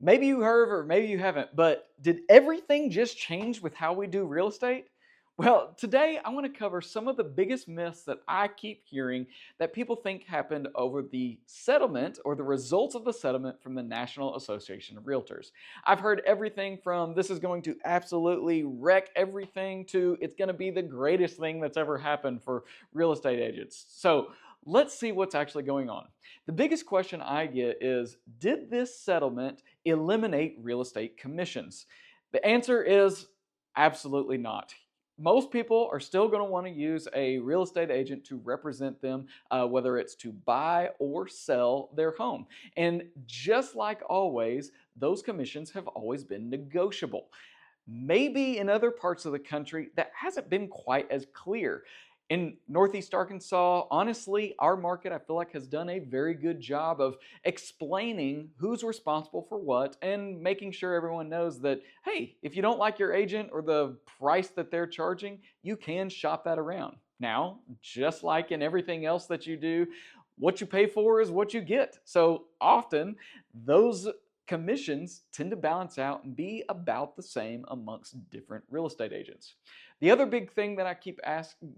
Maybe you heard or maybe you haven't, but did everything just change with how we do real estate? Well, today I want to cover some of the biggest myths that I keep hearing that people think happened over the settlement or the results of the settlement from the National Association of Realtors. I've heard everything from this is going to absolutely wreck everything to it's going to be the greatest thing that's ever happened for real estate agents. So let's see what's actually going on. The biggest question I get is, did this settlement eliminate real estate commissions? The answer is absolutely not. Most people are still going to want to use a real estate agent to represent them, whether it's to buy or sell their home. And just like always, those commissions have always been negotiable. Maybe in other parts of the country, that hasn't been quite as clear. In Northeast Arkansas, honestly, our market, I feel like, has done a very good job of explaining who's responsible for what and making sure everyone knows that, hey, if you don't like your agent or the price that they're charging, you can shop that around. Now, just like in everything else that you do, what you pay for is what you get. So often, those commissions tend to balance out and be about the same amongst different real estate agents. The other big thing that I keep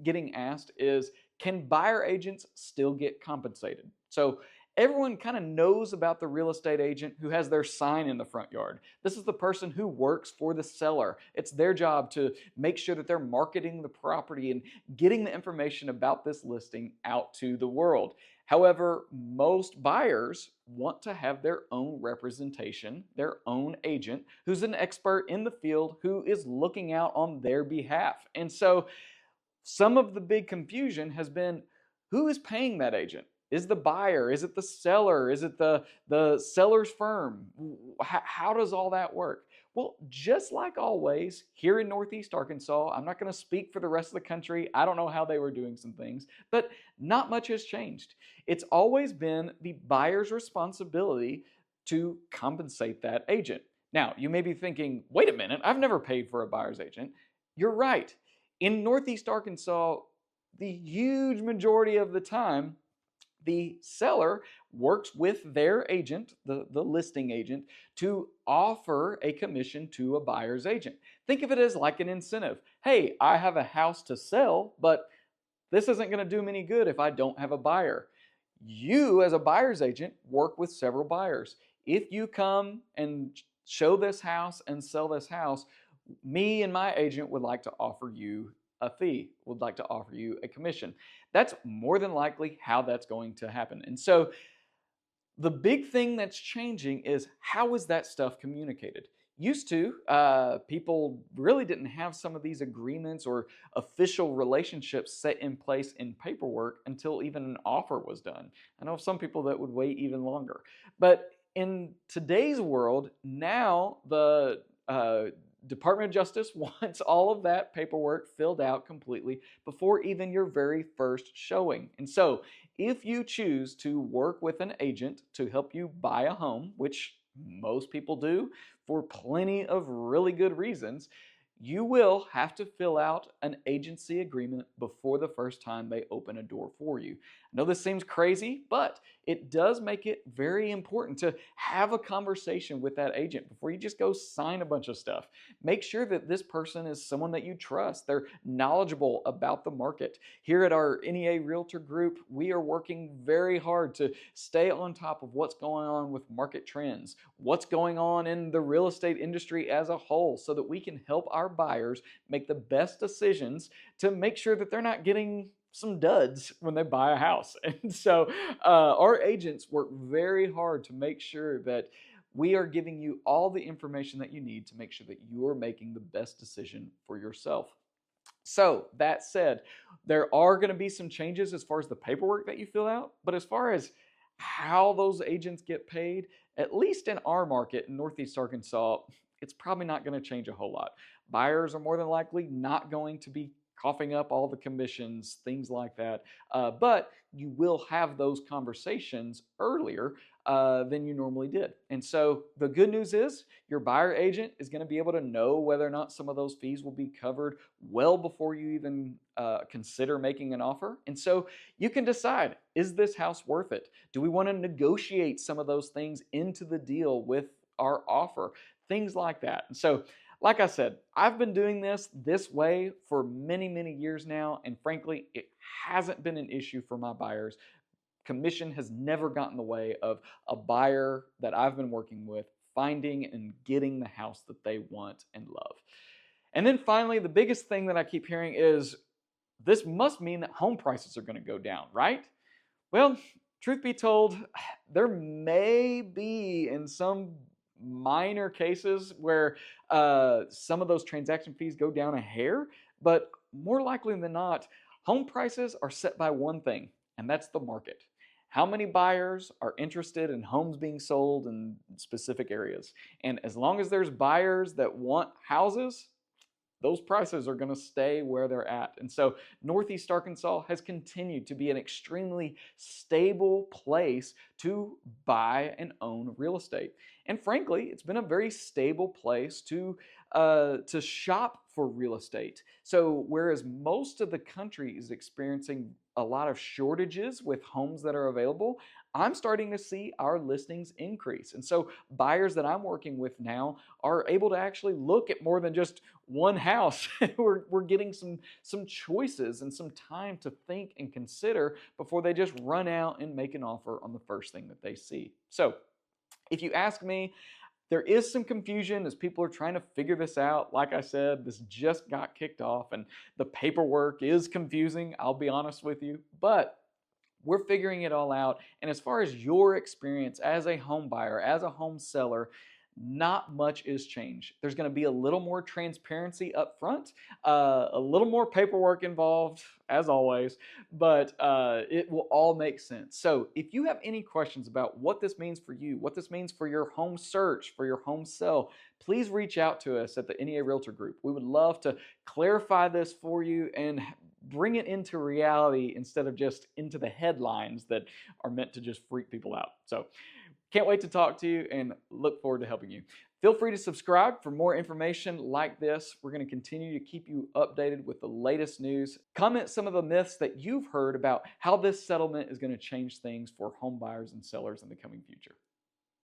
getting asked is, can buyer agents still get compensated? So everyone kind of knows about the real estate agent who has their sign in the front yard. This is the person who works for the seller. It's their job to make sure that they're marketing the property and getting the information about this listing out to the world. However, most buyers want to have their own representation, their own agent who's an expert in the field who is looking out on their behalf. And so some of the big confusion has been, who is paying that agent? Is the buyer? Is it the seller? Is it the seller's firm? How does all that work? Well, just like always, here in Northeast Arkansas, I'm not going to speak for the rest of the country. I don't know how they were doing some things, but not much has changed. It's always been the buyer's responsibility to compensate that agent. Now, you may be thinking, wait a minute, I've never paid for a buyer's agent. You're right. In Northeast Arkansas, the huge majority of the time, the seller works with their agent, the listing agent, to offer a commission to a buyer's agent. Think of it as like an incentive. Hey, I have a house to sell, but this isn't going to do me any good if I don't have a buyer. You, as a buyer's agent, work with several buyers. If you come and show this house and sell this house, me and my agent would like to offer you a fee, would like to offer you a commission. That's more than likely how that's going to happen. And so the big thing that's changing is, how is that stuff communicated? Used to, people really didn't have some of these agreements or official relationships set in place in paperwork until even an offer was done. I know some people that would wait even longer. But in today's world, now the Department of Justice wants all of that paperwork filled out completely before even your very first showing. And so, if you choose to work with an agent to help you buy a home, which most people do for plenty of really good reasons, you will have to fill out an agency agreement before the first time they open a door for you. I know this seems crazy, but it does make it very important to have a conversation with that agent before you just go sign a bunch of stuff. Make sure that this person is someone that you trust. They're knowledgeable about the market. Here at our NEA Realtor group, we are working very hard to stay on top of what's going on with market trends, what's going on in the real estate industry as a whole, so that we can help our buyers make the best decisions to make sure that they're not getting some duds when they buy a house. And so our agents work very hard to make sure that we are giving you all the information that you need to make sure that you are making the best decision for yourself. So that said, there are going to be some changes as far as the paperwork that you fill out, but as far as how those agents get paid, at least in our market in Northeast Arkansas, it's probably not going to change a whole lot. Buyers are more than likely not going to be coughing up all the commissions, things like that. But you will have those conversations earlier than you normally did. And so the good news is your buyer agent is going to be able to know whether or not some of those fees will be covered well before you even consider making an offer. And so you can decide, is this house worth it? Do we want to negotiate some of those things into the deal with our offer, things like that. And so, like I said, I've been doing this way for many, many years now, and frankly, it hasn't been an issue for my buyers. Commission has never gotten in the way of a buyer that I've been working with finding and getting the house that they want and love. And then finally, the biggest thing that I keep hearing is this must mean that home prices are going to go down, right? Well, truth be told, there may be in some minor cases where some of those transaction fees go down a hair, but more likely than not, home prices are set by one thing, and that's the market. How many buyers are interested in homes being sold in specific areas? And as long as there's buyers that want houses, those prices are going to stay where they're at. And so Northeast Arkansas has continued to be an extremely stable place to buy and own real estate. And frankly, it's been a very stable place to shop for real estate. So whereas most of the country is experiencing a lot of shortages with homes that are available, I'm starting to see our listings increase. And so buyers that I'm working with now are able to actually look at more than just one house. we're getting some choices and some time to think and consider before they just run out and make an offer on the first thing that they see. So if you ask me, there is some confusion as people are trying to figure this out. Like I said, this just got kicked off and the paperwork is confusing, I'll be honest with you, but we're figuring it all out. And as far as your experience as a home buyer, as a home seller, not much is changed. There's going to be a little more transparency up front, a little more paperwork involved, as always, but it will all make sense. So if you have any questions about what this means for you, what this means for your home search, for your home sell, please reach out to us at the NEA Realtor Group. We would love to clarify this for you and bring it into reality instead of just into the headlines that are meant to just freak people out. So can't wait to talk to you and look forward to helping you. Feel free to subscribe for more information like this. We're going to continue to keep you updated with the latest news. Comment some of the myths that you've heard about how this settlement is going to change things for home buyers and sellers in the coming future.